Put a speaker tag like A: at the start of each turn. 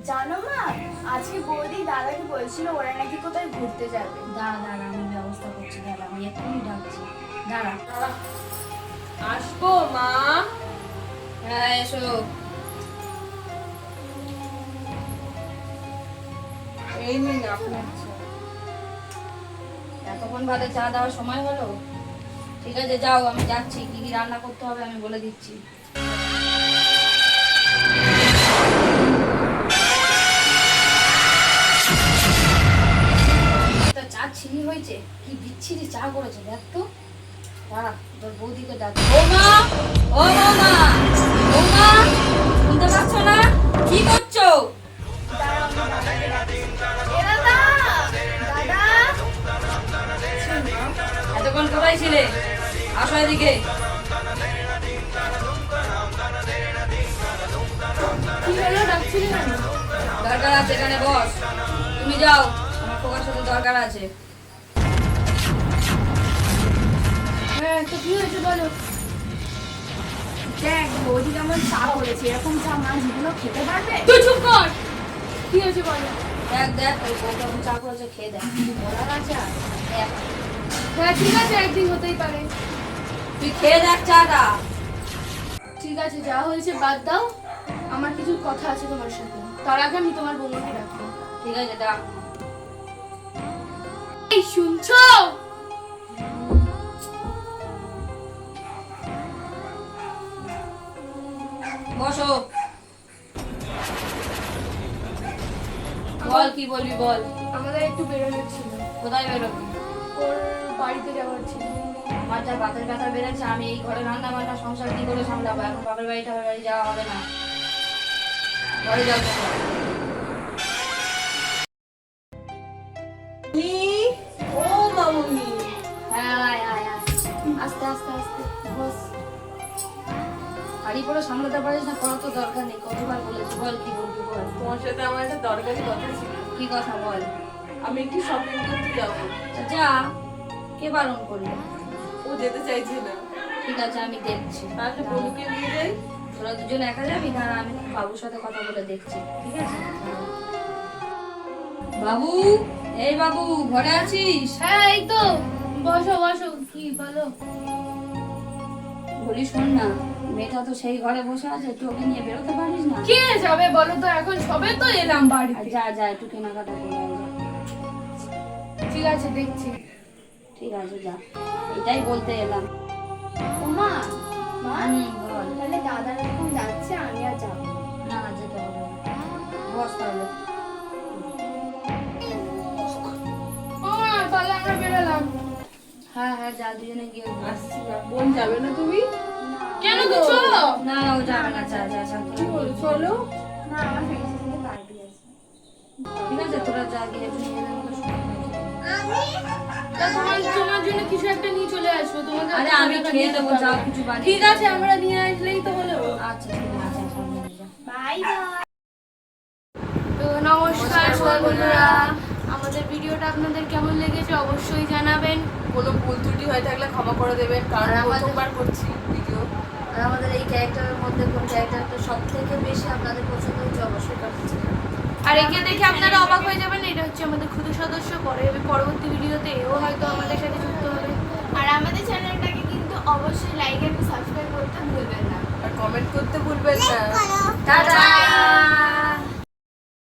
A: জানো মা, আজকে বৌদি দাদাকে বলছিল ওরা নাকি কোথায় ঘুরতে যাবে।
B: দাঁড়া দাঁড়া, আমি ব্যবস্থা করছি, দাঁড়া, আমি এক্ষুনি ডাকছি, দাঁড়া।
C: আসবো মা।
B: হ্যাঁ এসো।
C: এই নিন আপনার চা।
B: এতক্ষণ বাদে চা দেওয়ার সময় হলো? ঠিক আছে যাও, আমি যাচ্ছি, কি কি রান্না করতে হবে আমি বলে দিচ্ছি। চা ছিনি হয়েছে, কি বিচ্ছিরি চা করেছে দেখ তো। দাঁড়া, তোর বৌদিকে ডাক। বৌমা, ও বৌমা, বৌমা, শুনতে পাচ্ছ না? কি করছো?
A: দাঁড়াও, আমি দাদাকে ডাকছি। এ দাদা, দাদা।
B: এতক্ষণ কোথায় ছিলে? আসো এদিকে।
A: কি হলো, ডাকছিলি কেন?
B: দরকার আছে, এখানে বস। তুমি যাও, আমার খোকার সাথে দরকার আছে।
A: হ্যাঁ, তো কি হয়েছে বলো। দেখ বৌদি কেমন চা করেছে, এরকম চা মা জীবনে খেতে পারবে? তুই চুপ কর। কি হয়েছে বলো।
B: দেখ দেখ, ওই বউ কেমন চা করেছে, খেয়ে দেখ। কিছু বলার আছে আর? দেখ,
A: হ্যাঁ ঠিক আছে, একদিন হতেই পারে।
B: তুই খেয়ে দেখ চাটা।
A: ঠিক আছে, যা হয়েছে বাদ দাও, আমার কিছু কথা আছে তোমার সাথে। তার আগে আমি তোমার বৌমাকে ডাকবো।
B: ঠিক আছে ডাক।
A: এই শুনছো?
B: বসো। বল, কি বলবি বল।
A: আমাদের একটু বেরোনোর ছিল,
B: কোথায় বেরোবি?
A: ওর বাড়িতে যাওয়ার ছিল।
B: আমার যা বাতের ব্যথা বেড়েছে, আমি এই ঘরে রান্না বান্না সংসার কি করে সামলাবো? এখন বাপের বাড়ি টাপের বাড়ি যাওয়া হবে না। ঘরে যাও তো।
C: ও মামুনি,
B: হ্যাঁ আয় আয় আয়, আস্তে আস্তে আস্তে বস। হাড়ি পরে সামলাতে পারিস না, করার তো দরকার নেই, কতবার বলেছি। বল কি বলবি বল।
C: তোমার সাথে আমার একটা দরকারি কথা ছিল।
B: কি কথা বল।
C: আমি একটু শপিং করতে যাবো।
B: যা, কে বারণ করলো?
C: ও যেতে চাইছে না।
B: ঠিক আছে আমি দেখছি।
C: তাহলে বলুকে নিয়ে যাই।
B: তোরা দুজন একা যাবি? দাঁড়া, আমি বাবুর সাথে কথা বলে দেখছি, ঠিক আছে? বাবু, এই বাবু, ঘরে আছিস?
A: হ্যাঁ এই তো, বসো বসো। কি বলো।
B: বলি শোন না, মেয়েটা তো সেই ঘরে বসে আছে, একটু ওকে নিয়ে বেরোতে পারিস না?
A: কে যাবে বলো তো, এখন সবে তো এলাম
B: আর
A: বাড়িতে।
B: যা যা, একটু কেনাকাটা করে আয় যা।
A: ঠিক আছে দেখছি।
B: ঠিক আছে যা, এটাই বলতে এলাম।
A: ওমা, মা
B: বল।
A: তাহলে দাদা যখন যাচ্ছে আমি আর যাবো না।
B: না না, যেতে হবে না। বস তাহলে।
A: ওমা, তাহলে আমরা বেরোলাম।
B: হ্যাঁ হ্যাঁ, যা, দুজনে গিয়ে বস।
C: আসছি না। বোন যাবে না তুমি?
A: কেন কিছু?
B: না না, ও যাবে না, যা যা যা,
C: কি বলো, চলো।
A: না, আমার ফ্রেন্ডের সাথে পার্টি আছে।
B: ঠিক আছে তোরা যা, গিয়ে দুজনে মতো সময় কাটিয়ে।
A: তা তোমার জন্য কিছু একটা নিয়ে চলে আসবো তোমাকে।
B: আরে আমি খেয়ে দেবো, যাও কিছু বানিয়ে।
A: ঠিক আছে, আমরা নিয়ে আসলেই তো হলো।
B: আচ্ছা ঠিক আছে, সামনে যা।
A: Bye bye. তো নমস্কার বন্ধুরা, আমাদের ভিডিওটা আপনাদের কেমন লেগেছে অবশ্যই জানাবেন।
C: কোনো ভুল ত্রুটি হয়ে থাকলে ক্ষমা করে দেবেন, কারণ
B: আর আমাদের-
C: প্রথমবার করছি ভিডিও।
B: আর আমাদের এই ক্যারেক্টারের মধ্যে কোন ক্যারেক্টারটা সব থেকে বেশি আপনাদের পছন্দ হয়েছে অবশ্যই কমেন্টে জানাবেন।
A: আর একে দেখে আপনারা অবাক হয়ে যাবেন, এটা হচ্ছে আমাদের ক্ষুদে সদস্য। পরবর্তী ভিডিওতে এও হয়তো আমাদের সাথে যুক্ত হবে।
D: আর আমাদের চ্যানেলটাকে কিন্তু অবশ্যই লাইক এবং সাবস্ক্রাইব করতে ভুলবেন না।
C: আর কমেন্ট করতে ভুলবেন না।
B: টাটা।